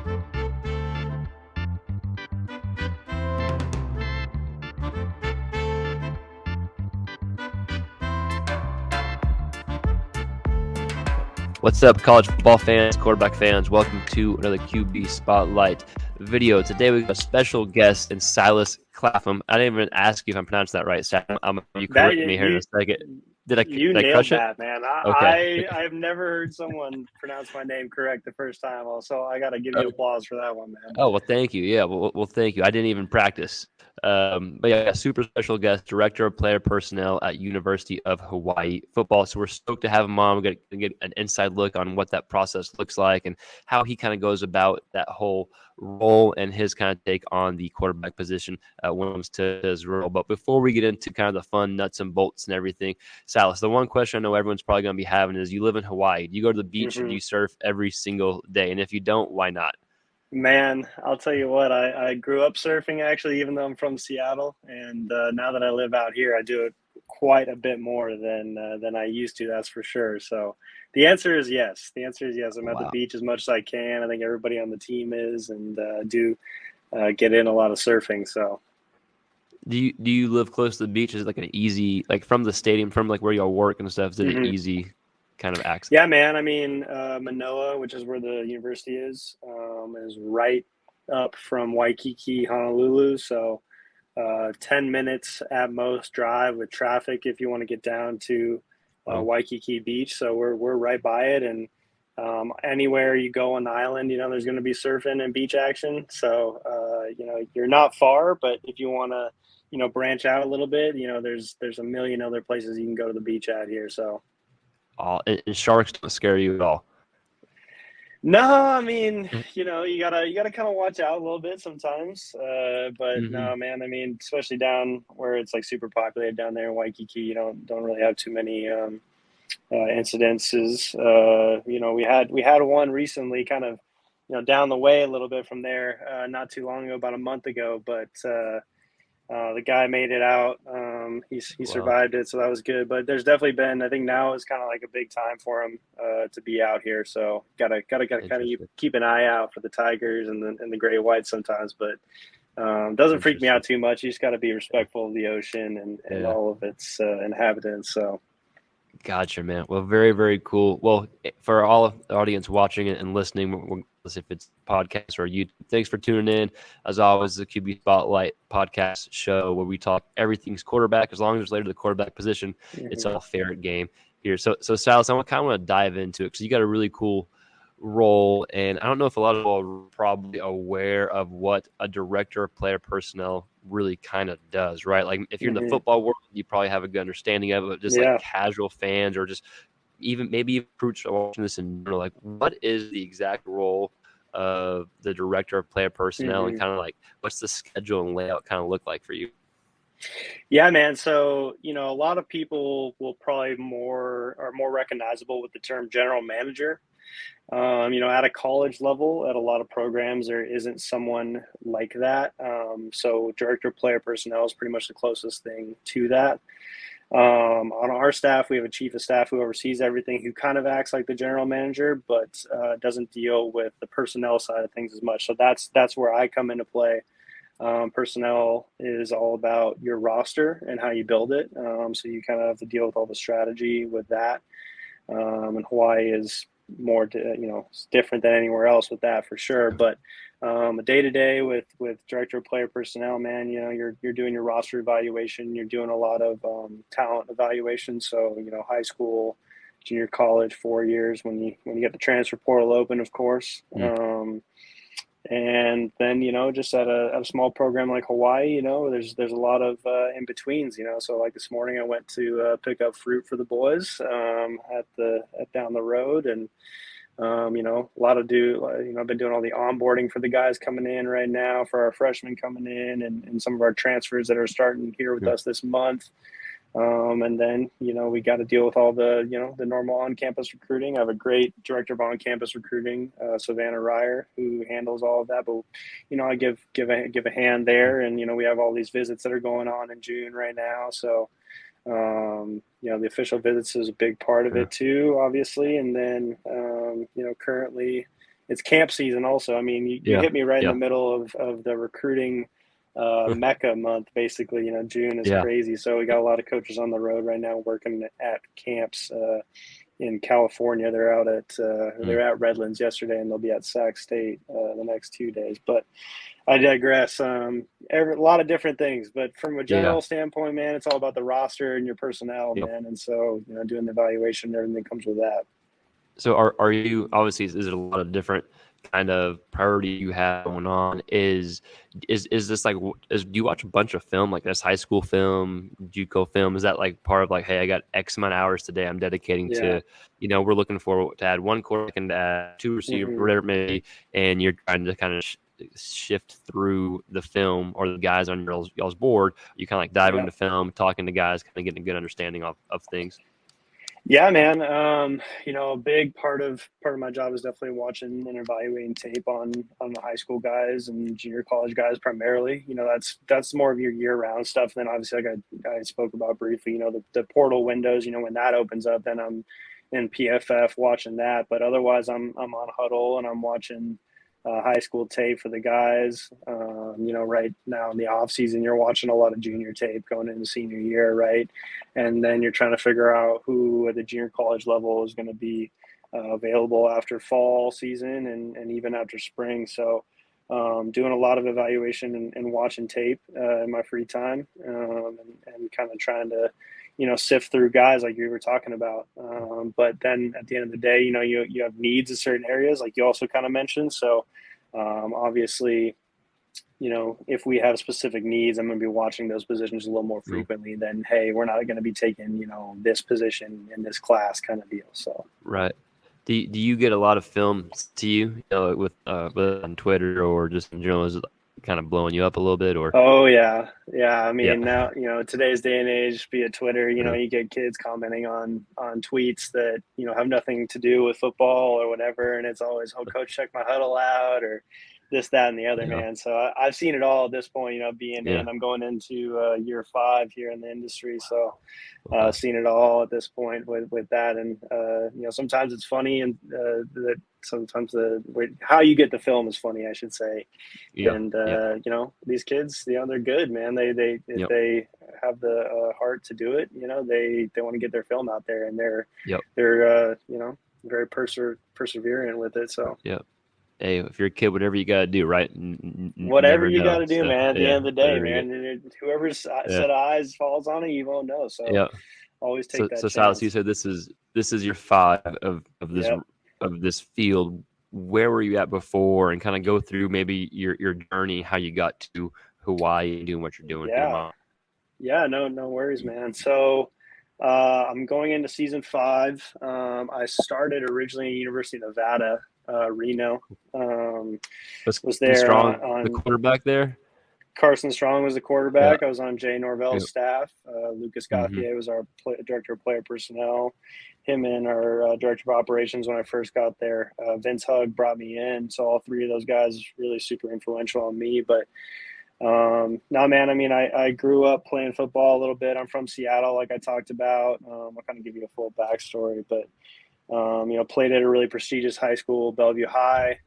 What's up, college football fans, quarterback fans? Welcome to another QB Spotlight video. Today we have a special guest in Silas Clapham. I didn't even ask you if I'm pronouncing that right, Sam. You correct me here in a second. Did I nailed crush it? that, man. Okay. I've never heard someone pronounce my name correct the first time. Also, I got to give you applause for that one, man. Oh, well, thank you. Yeah, well, thank you. I didn't even practice. But yeah, super special guest, Director of Player Personnel at University of Hawaii Football. So we're stoked to have him on. We're going to get an inside look on what that process looks like and how he kind of goes about that whole role and his kind of take on the quarterback position when it comes to his role. But before we get into kind of the fun nuts and bolts and everything, Silas, the one question I know everyone's probably going to be having is, you live in Hawaii. Do you go to the beach or do you surf every single day? And if you don't, why not? Man, I'll tell you what, I grew up surfing, actually, even though I'm from Seattle. And now that I live out here, I do it quite a bit more than I used to, that's for sure. So the answer is yes. The answer is yes. I'm at the beach as much as I can. I think everybody on the team is, and do get in a lot of surfing. So Do you live close to the beach? Is it like an easy, like from the stadium, from like where y'all work and stuff, is it an easy kind of access? Yeah, man. I mean, Manoa, which is where the university is right up from Waikiki, Honolulu. So 10 minutes at most drive with traffic if you want to get down to Waikiki Beach. So we're right by it. And anywhere you go on the island, there's going to be surfing and beach action. So, you're not far, but if you want to, branch out a little bit, there's a million other places you can go to the beach out here. So. And sharks don't scare you at all? No, I mean, you gotta kind of watch out a little bit sometimes. But no, man, I mean, especially down where it's like super populated down there in Waikiki, you don't really have too many incidences. We had one recently, kind of, down the way a little bit from there, not too long ago, about a month ago, but the guy made it out. He survived it, so that was good. But there's definitely been, I think now is kind of like a big time for him to be out here. So gotta kind of keep an eye out for the tigers and the gray whites sometimes. But doesn't freak me out too much. You just got to be respectful of the ocean and all of its inhabitants. So. Gotcha, man. Well, very, very cool. Well, for all of the audience watching and listening, if it's podcast or YouTube, thanks for tuning in. As always, the QB Spotlight podcast show where we talk everything's quarterback. As long as it's related to the quarterback position, it's all fair game here. So Silas, I kind of want to dive into it because you got a really cool role, and I don't know if a lot of people are probably aware of what a director of player personnel really kind of does, right? Like if you're in the football world, you probably have a good understanding of it, just like casual fans or just even maybe recruits watching this and like, what is the exact role of the director of player personnel and kind of like what's the schedule and layout kind of look like for you? Yeah, man. So, a lot of people will probably are more recognizable with the term general manager. At a college level, at a lot of programs, there isn't someone like that. So director of player personnel is pretty much the closest thing to that. On our staff, we have a chief of staff who oversees everything, who kind of acts like the general manager, but doesn't deal with the personnel side of things as much. So that's where I come into play. Personnel is all about your roster and how you build it. So you kind of have to deal with all the strategy with that. And Hawaii is more, it's different than anywhere else with that for sure. But a day to day with director of player personnel, man, you're doing your roster evaluation. You're doing a lot of talent evaluation. So high school, junior college, 4 years when you get the transfer portal open, of course. And then, just at a small program like Hawaii, there's a lot of in-betweens, So like this morning I went to pick up fruit for the boys at down the road. And, a lot of I've been doing all the onboarding for the guys coming in right now, for our freshmen coming in and some of our transfers that are starting here with us this month. And then, we got to deal with all the, the normal on-campus recruiting. I have a great director of on-campus recruiting, Savannah Ryer, who handles all of that. But, I give a hand there. And, we have all these visits that are going on in June right now. So, the official visits is a big part of it too, obviously. And then, currently, it's camp season also. I mean, you Yeah. hit me right in the Yeah. middle of the recruiting mecca month, basically. June is Yeah. crazy. So we got a lot of coaches on the road right now working at camps in California. Mm. They're at Redlands yesterday, and they'll be at Sac State the next 2 days. But I digress. A lot of different things, but from a Yeah. general standpoint, man, it's all about the roster and your personnel, Yeah. man. And so, doing the evaluation and everything comes with that. So are you, obviously is it a lot of different kind of priority you have going on? Is this like, do you watch a bunch of film, like this high school film, JUCO film? Is that like part of like, hey, I got X amount of hours today I'm dedicating Yeah. to, we're looking for to add one quarterback and add two receivers, Hmm. whatever it may be, and you're trying to kind of shift through the film or the guys on y'all's board? You kind of like diving Yeah. into film, talking to guys, kind of getting a good understanding of things. Yeah, man. A big part of my job is definitely watching and evaluating tape on the high school guys and junior college guys primarily. That's more of your year round stuff. And then obviously, like I spoke about briefly, the portal windows. When that opens up, then I'm in PFF watching that. But otherwise, I'm on Huddle and I'm watching high school tape for the guys. Right now in the off season, you're watching a lot of junior tape going into senior year, right? And then you're trying to figure out who at the junior college level is going to be available after fall season and even after spring. So doing a lot of evaluation and watching tape in my free time and kind of trying to sift through guys like you were talking about. But then at the end of the day, you have needs in certain areas like you also kind of mentioned. So obviously, if we have specific needs, I'm going to be watching those positions a little more Mm. frequently than, hey, we're not going to be taking, this position in this class kind of deal. So, Right. Do you get a lot of film to you, with on Twitter or just in general? Is it kind of blowing you up a little bit, or? oh, yeah. Yeah. I Yeah. mean, now, today's day and age via Twitter, Yeah. you get kids commenting on tweets that, have nothing to do with football or whatever. And it's always, oh, coach, check my huddle out or this, that, and the other, Yeah. man. So I've seen it all at this point, being Yeah. in, I'm going into year 5 here in the industry. So, Okay. seen it all at this point with that, and sometimes it's funny, and that sometimes how you get the film is funny, I should say. Yeah. And Yeah. these kids, they're good, man. They if Yep. they have the heart to do it, they want to get their film out there, and Yep. they're very perseverant with it. So Yep. Hey, if you're a kid, whatever you gotta do, right? whatever Never you got know. to do, So man. At the yeah, end of the day, whatever you get. man, whoever's Yeah. set of eyes falls on it, you won't know. So Yeah. always take So that Silas, you chance. said this is your 5 Yep. of this field. Where were you at before, and kind of go through maybe your journey, how you got to Hawaii and doing what you're doing, if you don't Yeah. mind. Yeah, no worries, man. So I'm going into season 5. I started originally at University of Nevada, Reno. Was Was Carson there Strong the on quarterback there? Carson Strong was the Yeah. quarterback. I was on Jay Norvell's Yep. staff. Lucas Mm-hmm. Gauthier was our director of player personnel. Him and our director of operations when I first got there. Vince Hug brought me in. So all 3 of those guys really super influential on me. But no, man, I mean, I grew up playing football a little bit. I'm from Seattle, like I talked about. I'll kind of give you a full backstory, but, played at a really prestigious high school, Bellevue High,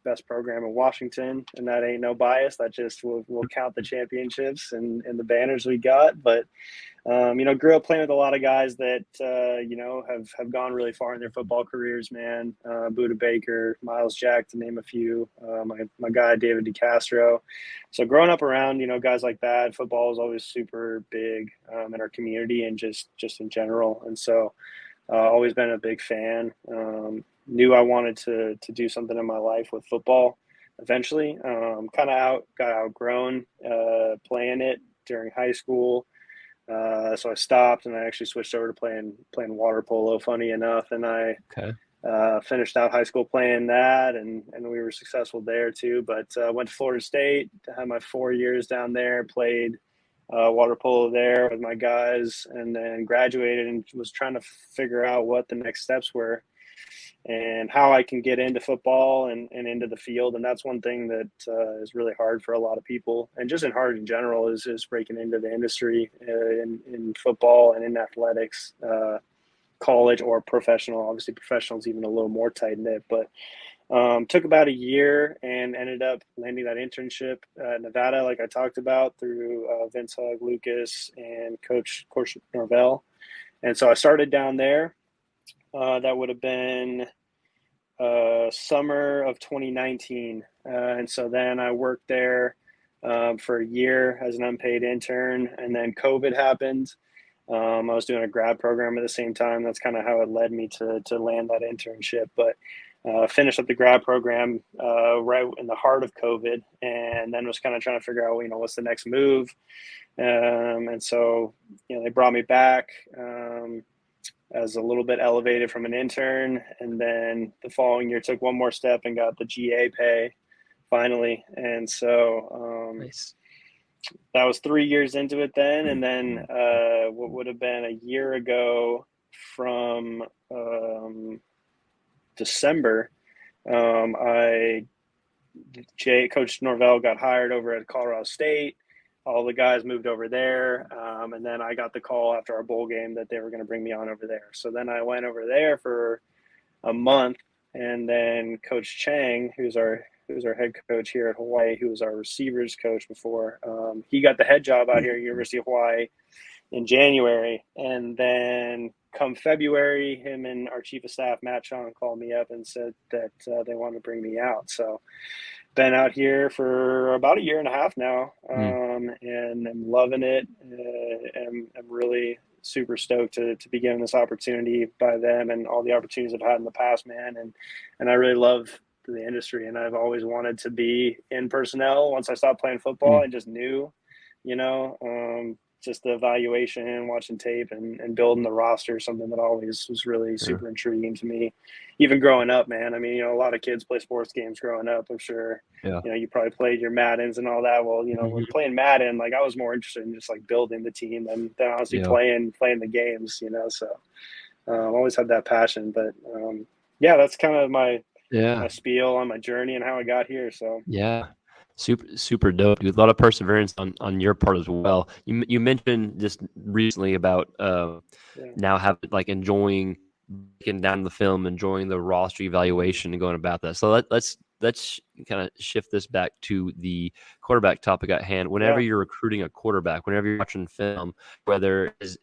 best program in Washington. And that ain't no bias. That just will count the championships and the banners we got. But, grew up playing with a lot of guys that, have gone really far in their football careers, man. Buda Baker, Miles Jack, to name a few. My guy, David DeCastro. So growing up around, guys like that, football is always super big in our community and just in general. And so always been a big fan. Knew I wanted to do something in my life with football eventually. Got outgrown playing it during high school. So I stopped and I actually switched over to playing water polo. Funny enough, and I Okay. finished out high school playing that, and we were successful there too. But went to Florida State, had my 4 years down there, played water polo there with my guys, and then graduated and was trying to figure out what the next steps were and how I can get into football and into the field. And that's one thing that is really hard for a lot of people, and just in hard in general, is breaking into the industry in football and in athletics, college or professional. Obviously, professional is even a little more tight knit, but Took about a year and ended up landing that internship at Nevada, like I talked about, through Vince Hug, Lucas, and Coach Norvell. And so I started down there. That would have been summer of 2019. And so then I worked there for a year as an unpaid intern, and then COVID happened. I was doing a grad program at the same time. That's kind of how it led me to land that internship. But finished up the grad program right in the heart of COVID, and then was kind of trying to figure out, what's the next move. And so, they brought me back as a little bit elevated from an intern, and then the following year took one more step and got the GA pay finally. And so Nice. that was 3 years into it then. And then what would have been a year ago from December, Coach Norvell got hired over at Colorado State. All the guys moved over there, and then I got the call after our bowl game that they were going to bring me on over there. So then I went over there for a month, and then Coach Chang, who's our head coach here at Hawaii, who was our receivers coach before, he got the head job out here at University of Hawaii in January, and then come February, him and our chief of staff Matt Chong called me up and said that they wanted to bring me out. So been out here for about a year and a half now, and I'm loving it. I'm really super stoked to be given this opportunity by them and all the opportunities I've had in the past, man. And I really love the industry, and I've always wanted to be in personnel. Once I stopped playing football, I just knew, just the evaluation and watching tape and building the roster, something that always was really super intriguing to me. Even growing up, man. I mean, a lot of kids play sports games growing up, I'm sure. Yeah. You probably played your Maddens and all that. Well, when playing Madden, like I was more interested in just like building the team than honestly playing the games, so always had that passion. But that's kind of my spiel on my journey and how I got here. So super dope, dude. A lot of perseverance on your part as well. You mentioned just recently about now enjoying breaking down the film, enjoying the roster evaluation and going about that. So let's kind of shift this back to the quarterback topic at hand. Whenever you're recruiting a quarterback, whenever you're watching film, whether it's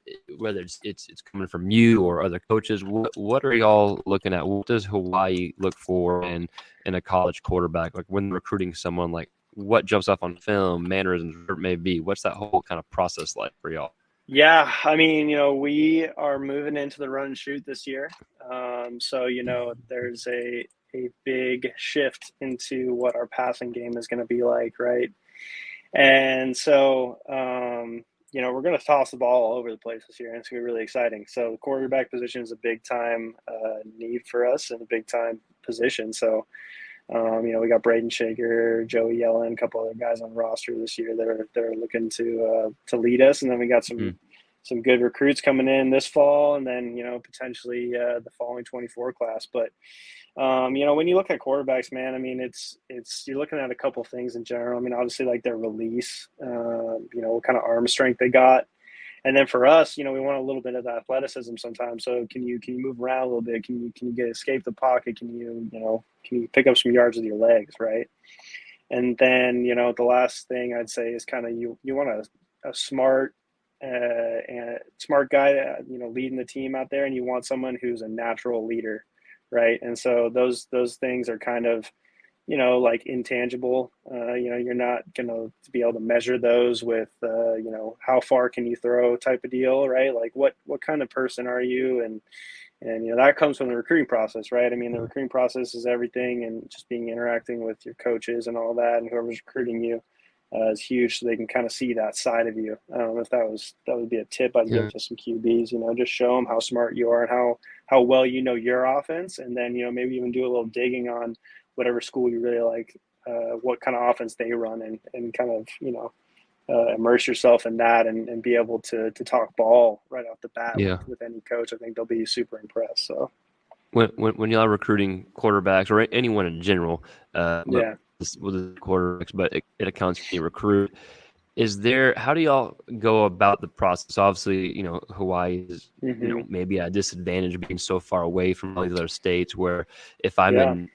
coming from you or other coaches, what are y'all looking at? What does Hawaii look for in a college quarterback? Like when recruiting someone, like what jumps off on film, mannerisms, whatever it may be? What's that whole kind of process like for y'all? Yeah, I mean, we are moving into the run and shoot this year. So, there's a big shift into what our passing game is going to be like, right? And so, we're going to toss the ball all over the place this year, and it's going to be really exciting. So the quarterback position is a big time need for us and a big time position. So, we got Braden Shaker, Joey Yellen, a couple other guys on the roster this year that are looking to lead us, and then we got some good recruits coming in this fall, and then potentially the following 24 class. But when you look at quarterbacks, man, I mean it's you're looking at a couple things in general. I mean, obviously like their release, what kind of arm strength they got. And then for us, we want a little bit of athleticism sometimes. So can you move around a little bit? Can you escape the pocket? Can you pick up some yards with your legs, right? And then the last thing I'd say is kind of you want a smart guy, leading the team out there, and you want someone who's a natural leader, right? And so those things are kind of like intangible. You're not going to be able to measure those with, how far can you throw type of deal, right? Like what kind of person are you? And that comes from the recruiting process, right? I mean, the recruiting process is everything, and just interacting with your coaches and all that, and whoever's recruiting you is huge, so they can kind of see that side of you. I don't know if that would be a tip I'd give to some QBs, just show them how smart you are and how well your offense, and then, maybe even do a little digging on whatever school you really like, what kind of offense they run, and kind of, immerse yourself in that and be able to talk ball right off the bat with any coach. I think they'll be super impressed. So when y'all are recruiting quarterbacks or anyone in general, with the quarterbacks, but it accounts for you recruit. How do y'all go about the process? Obviously, Hawaii is, maybe at a disadvantage being so far away from all these other states, where if I'm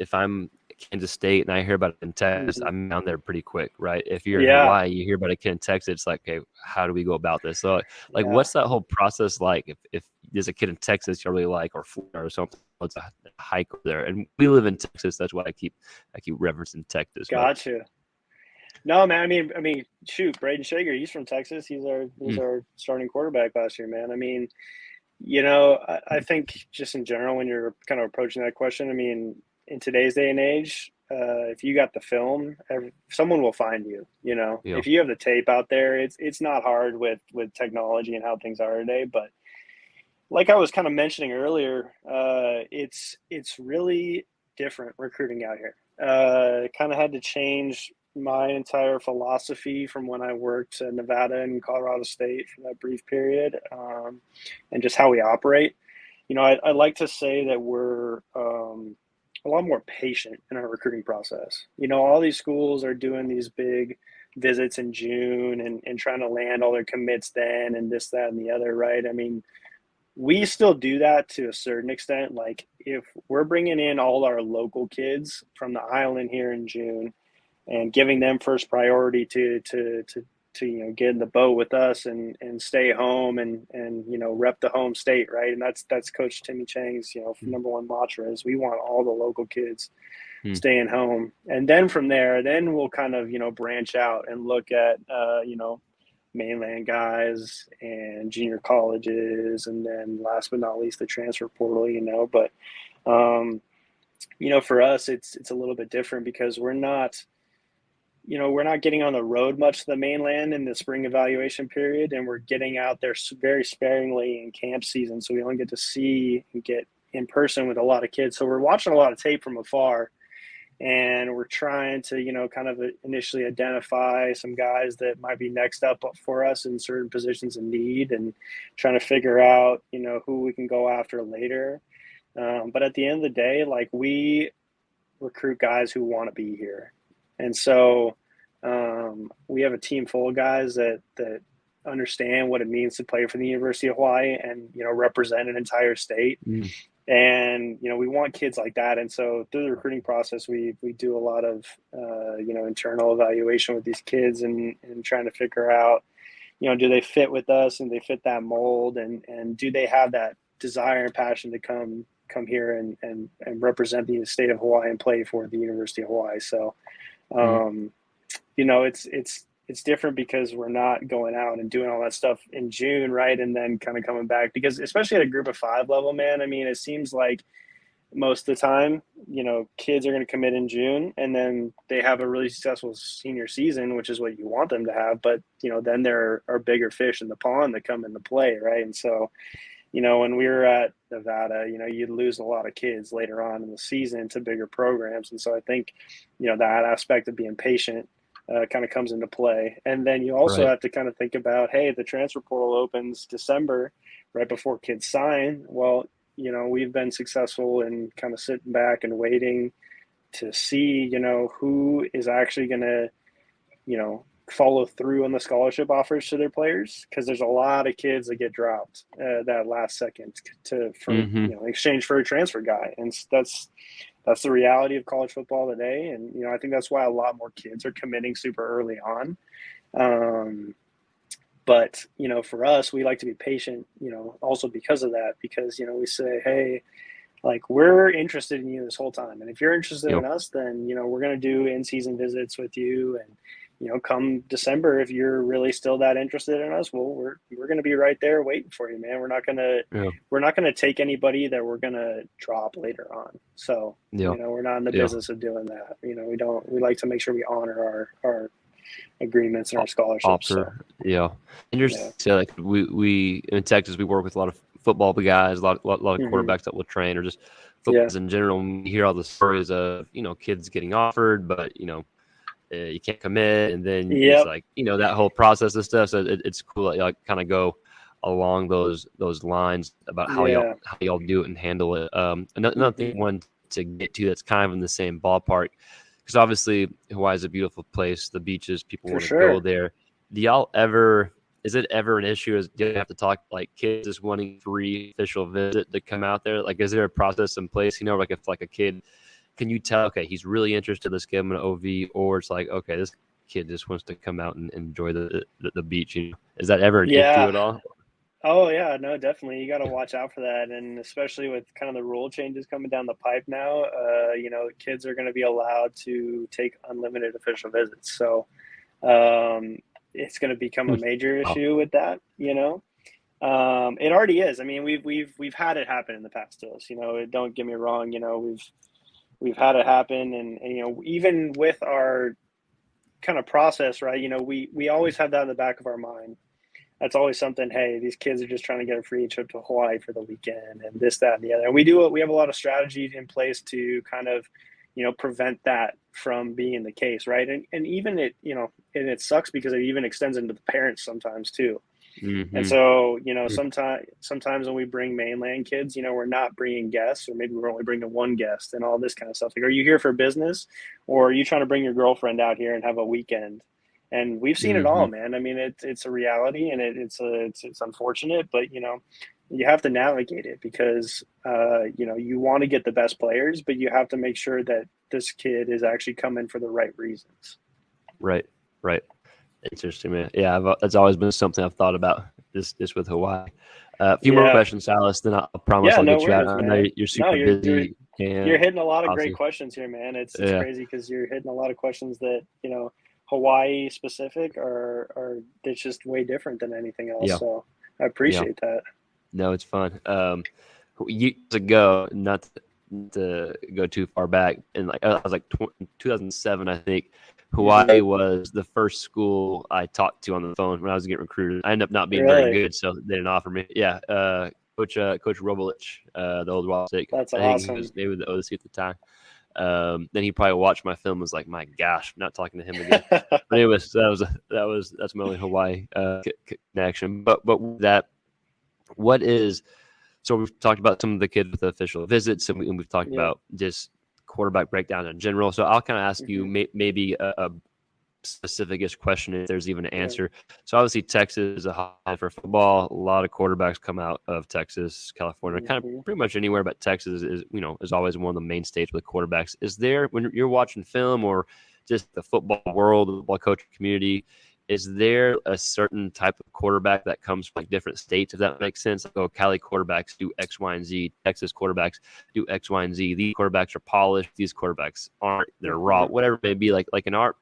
Kansas State and I hear about it in Texas, Mhm. I'm down there pretty quick, right? If you're in Yeah, Hawaii, you hear about a kid in Texas, it's like, okay, how do we go about this? So, like, yeah. what's that whole process like? If there's a kid in Texas you really like, or Florida or something, it's a hike over there. And we live in Texas, that's why I keep referencing Texas. But Gotcha. No, man. I mean, shoot, Braden Shager, he's from Texas. He was mm, our starting quarterback last year, man. I mean, I think just in general, when you're kind of approaching that question, I mean, in today's day and age, if you got the film, someone will find you. yeah, If you have the tape out there, it's not hard with technology and how things are today. But like I was kind of mentioning earlier, it's really different recruiting out here. Kind of had to change my entire philosophy from when I worked in Nevada and Colorado State for that brief period, and just how we operate. I like to say that we're a lot more patient in our recruiting process. All these schools are doing these big visits in June and trying to land all their commits then and this, that, and the other, right? I mean, we still do that to a certain extent. Like if we're bringing in all our local kids from the island here in June and giving them first priority to get in the boat with us and stay home and rep the home state, right? And that's Coach Timmy Chang's mm, number one mantra is we want all the local kids mm, staying home. And then from there, then we'll kind of branch out and look at mainland guys and junior colleges, and then last but not least the transfer portal. But um, for us, it's a little bit different because we're not getting on the road much to the mainland in the spring evaluation period, and we're getting out there very sparingly in camp season, so we only get to see and get in person with a lot of kids. So we're watching a lot of tape from afar, and we're trying to kind of initially identify some guys that might be next up for us in certain positions of need, and trying to figure out who we can go after later. But at the end of the day, like, we recruit guys who want to be here, and so we have a team full of guys that understand what it means to play for the University of Hawaii and represent an entire state. mm, And we want kids like that. And so through the recruiting process, we do a lot of internal evaluation with these kids, and trying to figure out do they fit with us, and they fit that mold, and do they have that desire and passion to come here and represent the state of Hawaii and play for the University of Hawaii. So mm, um, it's different because we're not going out and doing all that stuff in June, right? And then kind of coming back, because especially at a group of five level, man, I mean, it seems like most of the time, kids are going to commit in June, and then they have a really successful senior season, which is what you want them to have. But, then there are bigger fish in the pond that come into play, right? And so, when we were at Nevada, you'd lose a lot of kids later on in the season to bigger programs. And so I think, that aspect of being patient kind of comes into play. And then you also right. have to kind of think about, hey, the transfer portal opens December, right before kids sign. Well, we've been successful in kind of sitting back and waiting to see, who is actually going to, follow through on the scholarship offers to their players, because there's a lot of kids that get dropped that last second for Mm-hmm. exchange for a transfer guy, and that's the reality of college football today. And I think that's why a lot more kids are committing super early on. Um, but for us, we like to be patient. Also because of that, because we say, hey, like, we're interested in you this whole time, and if you're interested Yep. in us, then we're going to do in-season visits with you, and come December, if you're really still that interested in us, well, we're going to be right there waiting for you, man. Yeah. We're not going to take anybody that we're going to drop later on. So Yeah. we're not in the Yeah. business of doing that. We like to make sure we honor our agreements and our scholarships. So Officer. Yeah. And you're yeah. like we in Texas we work with a lot of football guys, a lot of Hmm. quarterbacks that will train, or just Yeah. footballs in general. And you hear all the stories of kids getting offered, but you can't commit, and then it's Yep. like that whole process and stuff. So it's cool that y'all kind of go along those lines about Yeah. how y'all do it and handle it. Another Hmm. thing one to get to that's kind of in the same ballpark, because obviously Hawaii is a beautiful place, the beaches, people For want to go sure. there. Do y'all ever? Is it ever an issue? Do you have to talk like kids just wanting free official visit to come out there? Like, is there a process in place? Like if like a kid can you tell, okay, he's really interested, let's give him an OV, or it's like, okay, this kid just wants to come out and enjoy the beach? Is that ever an issue Yeah. at all? Oh yeah, no, definitely. You got to watch out for that, and especially with kind of the rule changes coming down the pipe now. Kids are going to be allowed to take unlimited official visits, so it's going to become a major Wow. issue with that. It already is. I mean, we've had it happen in the past to us. Don't get me wrong. We've had it happen, and even with our kind of process, right? We always have that in the back of our mind. That's always something. Hey, these kids are just trying to get a free trip to Hawaii for the weekend, and this, that, and the other. And we have a lot of strategies in place to kind of, prevent that from being the case, right? And even and it sucks because it even extends into the parents sometimes too. And Mm-hmm. so, sometimes when we bring mainland kids, we're not bringing guests, or maybe we're only bringing one guest and all this kind of stuff. Like, are you here for business, or are you trying to bring your girlfriend out here and have a weekend? And we've seen it Mm-hmm. all, man. I mean, it's a reality, and it's unfortunate, but you have to navigate it because you want to get the best players, but you have to make sure that this kid is actually coming for the right reasons. Right. Right. Interesting, man. Yeah, that's always been something I've thought about. This with Hawaii. A few more Yeah, questions, Silas. Then I promise yeah, I'll no get you out. worries, I know man. you're No, super you're busy, you're and hitting a lot of great obviously, questions here, man. It's yeah, crazy because you're hitting a lot of questions that Hawaii specific are it's just way different than anything else. yeah, So I yeah. appreciate that. No, it's fun. Years ago, not to go too far back, and like I was like 2007, I think. Hmm. Hawaii was the first school I talked to on the phone when I was getting recruited. I ended up not being very Really, good, so they didn't offer me. Yeah, Coach Robolich, the old Wild State. that's I think he was awesome. maybe the OC at the time. Then he probably watched my film and was like, "My gosh, I'm not talking to him again." But anyways, that's my only Hawaii connection. But with that, what is so we've talked about some of the kids with the official visits, and we've talked Yep. about just quarterback breakdown in general. So I'll kind of ask you Hmm. maybe a specific-ish question if there's even an Yeah. answer. So obviously Texas is a hotbed for football. A lot of quarterbacks come out of Texas, California, kind of Hmm. pretty much anywhere, but Texas is always one of the main states with quarterbacks. Is there, when you're watching film or just the football world, the football coaching community, is there a certain type of quarterback that comes from like different states, if that makes sense? Like, oh, Cali quarterbacks do X, Y, and Z. Texas quarterbacks do X, Y, and Z. These quarterbacks are polished. These quarterbacks aren't. They're raw. Hmm. Whatever it may be. Like in our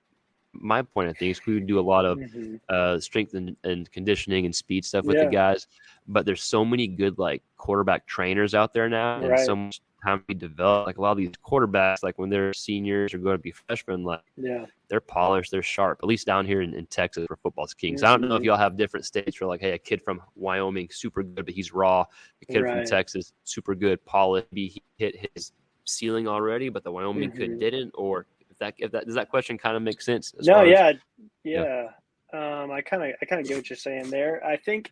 my point of things, we would do a lot of Hmm. strength and conditioning and speed stuff with the Yeah. guys. But there's so many good like quarterback trainers out there now, and so Right. much time to develop. Like a lot of these quarterbacks, like when they're seniors or going to be freshmen, like Yeah. they're polished, they're sharp. At least down here in Texas, where football's king. So I don't know if Hmm. y'all have different states where like, hey, a kid from Wyoming, super good, but he's raw. A kid from Right. Texas, super good, polished. Maybe he hit his ceiling already, but the Wyoming kid Hmm. didn't. Or if that does that question kind of make sense as No, far as yeah, yeah. yeah. I kind of get what you're saying there. I think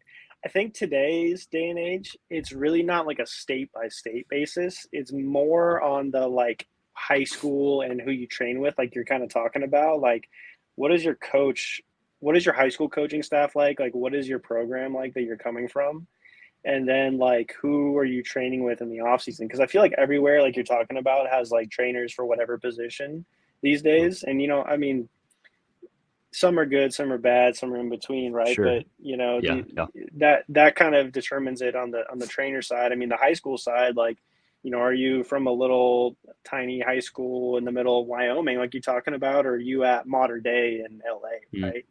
today's day and age, it's really not like a state by state basis. It's more on the like high school and who you train with, like you're kind of talking about. Like, what is your coach? What is your high school coaching staff like? Like, what is your program like that you're coming from? And then like, who are you training with in the off season? Because I feel like everywhere, like you're talking about, has like trainers for whatever position these Mhm. days. And I mean, some are good, some are bad, some are in between, right? Sure. But Yeah. the Yeah. that kind of determines it on the trainer side. I mean, the high school side, like, are you from a little tiny high school in the middle of Wyoming, like you talking about, or are you at modern day in LA, Mm. right?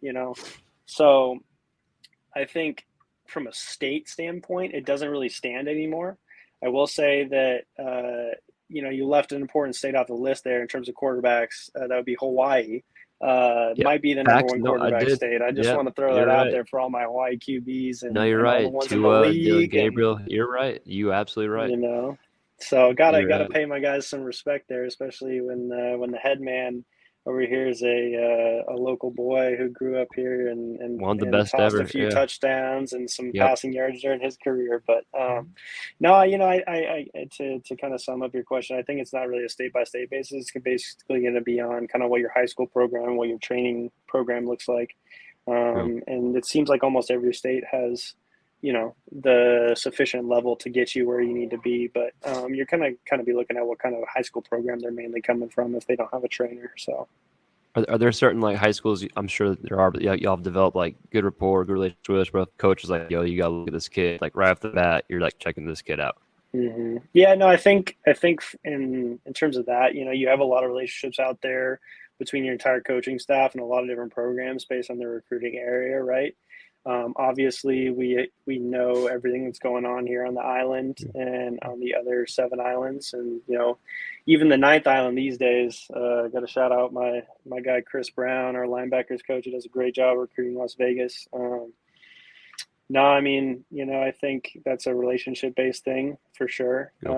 So I think from a state standpoint, it doesn't really stand anymore. I will say that you left an important state off the list there in terms of quarterbacks. That would be Hawaii. Yeah. Might be the number Facts. one No, I quarterback did. state. I just Yeah. want to throw that You're out right. there for all my Hawaii QBs No, and, you're and all the right. ones in the Tua, Dylan league, and Gabriel. You're right. You absolutely right. you know, so gotta You're pay my guys some respect there, especially when the head man over here is a local boy who grew up here and one of the and best tossed a ever. few Yeah. touchdowns and some Yep. passing yards during his career. But no, to kind of sum up your question, I think it's not really a state by state basis. It's basically going to be on kind of what your high school program, what your training program looks like, True. and it seems like almost every state has the sufficient level to get you where you need to be. But you're kind of be looking at what kind of high school program they're mainly coming from if they don't have a trainer. So Are there certain like high schools? I'm sure that there are, but y'all have developed like good rapport, good relationship with coaches. Like, yo, you gotta look at this kid. Like right off the bat, you're like checking this kid out. Yeah, no, I think in terms of that, you have a lot of relationships out there between your entire coaching staff and a lot of different programs based on the recruiting area, right? Obviously, we know everything that's going on here on the island and on the other 7 islands, and even the ninth island these days. Got to shout out my guy Chris Brown, our linebackers coach, who does a great job recruiting Las Vegas. No, I mean, I think that's a relationship based thing for sure. Yep.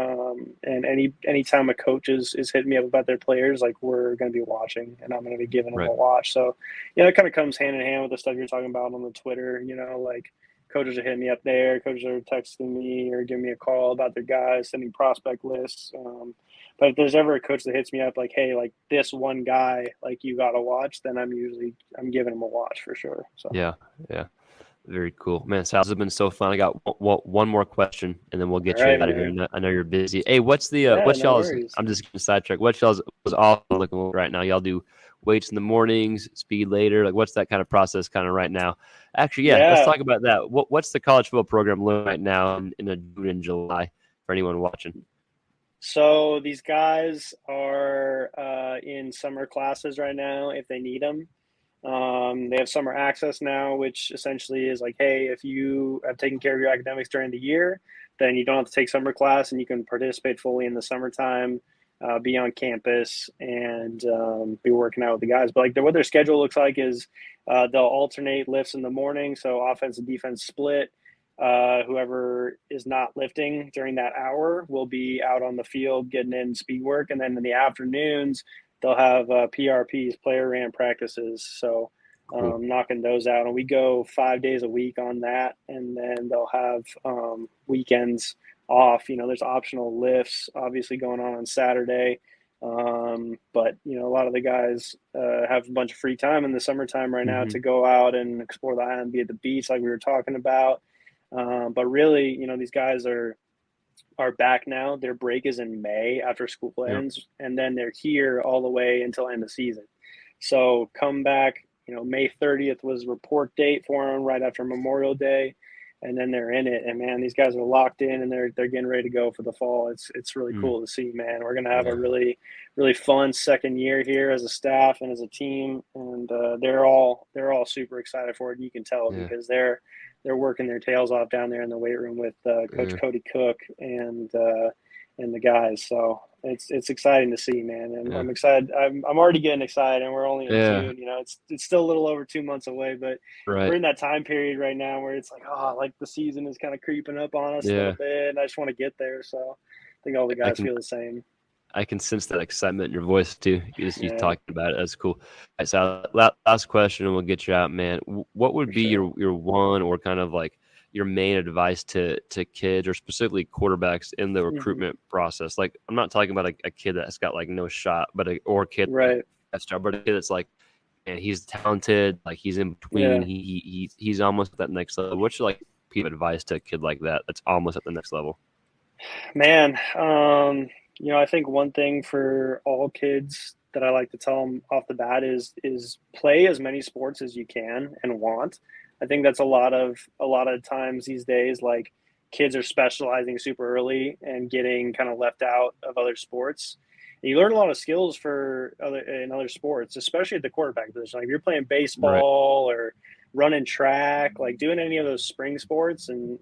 And anytime a coach is hitting me up about their players, like we're going to be watching, and I'm going to be giving them Right. a watch. So, it kind of comes hand in hand with the stuff you're talking about on the Twitter. Like coaches are hitting me up there, coaches are texting me or giving me a call about their guys, sending prospect lists. But if there's ever a coach that hits me up like, hey, like this one guy, like you got to watch, then I'm giving him a watch for sure. So Yeah. Yeah. Very cool, man. Sal, this has been so fun. I got one more question, and then we'll all get you right, out of here. man. I know you're busy. Hey, what's the Yeah, what's no y'all's? worries. I'm just getting sidetracked. What y'all's was all looking like right now? Y'all do weights in the mornings, speed later. Like, what's that kind of process kind of right now? Actually, yeah, let's Yeah. talk about that. What's the college football program looking right now in June and July for anyone watching? So these guys are in summer classes right now if they need them. They have summer access now, which essentially is like, hey, if you have taken care of your academics during the year, then you don't have to take summer class and you can participate fully in the summertime, be on campus, and be working out with the guys. But like what their schedule looks like is they'll alternate lifts in the morning, so offense and defense split. Whoever is not lifting during that hour will be out on the field getting in speed work, and then in the afternoons they'll have PRPs, player ran practices. So Cool. knocking those out, and we go 5 days a week on that, and then they'll have weekends off. There's optional lifts obviously going on Saturday. But a lot of the guys have a bunch of free time in the summertime right now Mm-hmm. to go out and explore the island, be at the beach like we were talking about. But really, these guys are back now. Their break is in May after school Yep. ends, and then they're here all the way until end of season. So come back. May 30th was report date for them right after Memorial Day, and then they're in it. And man, these guys are locked in, and they're getting ready to go for the fall. It's really Mm. cool to see, man. We're gonna have a Yeah. really fun second year here as a staff and as a team, and they're all super excited for it. And you can tell Yeah. because they're working their tails off down there in the weight room with Coach Yeah. Cody Cook and the guys. So it's exciting to see, man. And Yeah. I'm excited. I'm already getting excited, and we're only in Yeah. June. It's still a little over 2 months away, but we're Right. in that time period right now where it's like, like the season is kind of creeping up on us a little Yeah. bit, and I just want to get there. So I think all the I guys can feel the same. I can sense that excitement in your voice too. You Yeah, talking about it. That's cool. All right, so last question, and we'll get you out, man. What would for be sure. your one or kind of like your main advice to kids or specifically quarterbacks in the Hmm. recruitment process? Like, I'm not talking about a kid that's got like no shot, but or a kid like Right. a star, but a kid that's like, man, he's talented. Like he's in between. Yeah. He's almost at that next level. What's your like piece of advice to a kid like that that's almost at the next level? Man, I think one thing for all kids that I like to tell them off the bat is play as many sports as you can and want. I think that's a lot of times these days, like kids are specializing super early and getting kind of left out of other sports. And you learn a lot of skills in other sports, especially at the quarterback position. Like if you're playing Right. baseball or running track, like doing any of those spring sports, and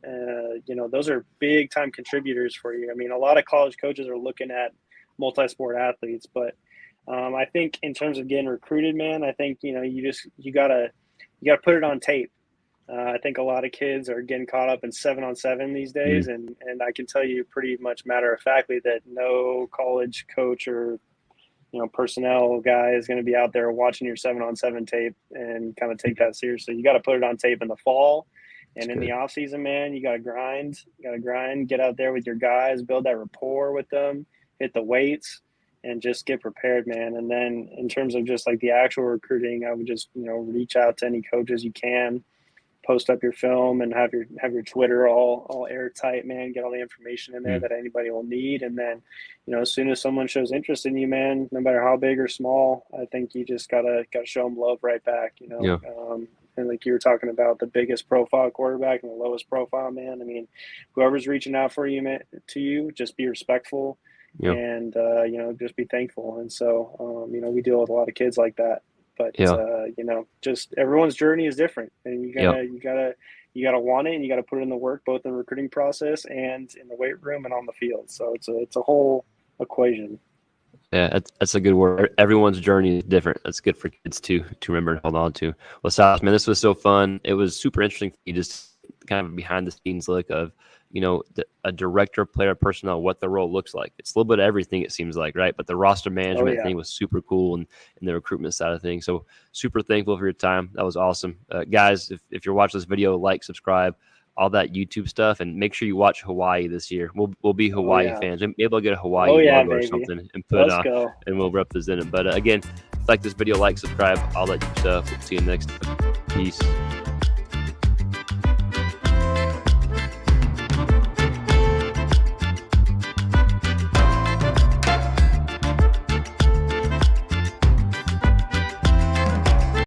those are big time contributors for you. I mean, a lot of college coaches are looking at multi-sport athletes, but I think in terms of getting recruited, man, I think you gotta put it on tape. I think a lot of kids are getting caught up in 7-on-7 these days, Mm, and I can tell you pretty much matter of factly that no college coach or personnel guy is going to be out there watching your 7-on-7 tape and kind of take that seriously. You got to put it on tape in the fall that's and in the good. off season, man. You got to grind. You got to grind. Get out there with your guys, build that rapport with them, hit the weights, and just get prepared, man. And then in terms of just like the actual recruiting, I would just reach out to any coaches you can, post up your film and have your Twitter all airtight, man. Get all the information in there that anybody will need, and then, as soon as someone shows interest in you, man, no matter how big or small, I think you just gotta show them love right back. Yeah. And like you were talking about, the biggest profile quarterback and the lowest profile, man. I mean, whoever's reaching out for you, man, to you, just be respectful, Yeah. and just be thankful. And so, we deal with a lot of kids like that. But Yeah. just everyone's journey is different, and you Yeah. gotta want it, and you gotta put in the work, both in the recruiting process and in the weight room and on the field. So it's a whole equation. Yeah, that's a good word. Everyone's journey is different. That's good for kids to remember and hold on to. Well, Silas, man, this was so fun. It was super interesting for you, just kind of behind the scenes look of, a director of player personnel, what the role looks like. It's a little bit of everything, it seems like, right? But the roster management thing was super cool, and the recruitment side of things. So super thankful for your time. That was awesome. Guys, if you're watching this video, like, subscribe, all that YouTube stuff, and make sure you watch Hawaii this year. We'll be Hawaii fans. Maybe I'll get a Hawaii logo or something and put go. and we'll represent it. But again, if you like this video, like, subscribe, all that good stuff. We'll see you next time. Peace.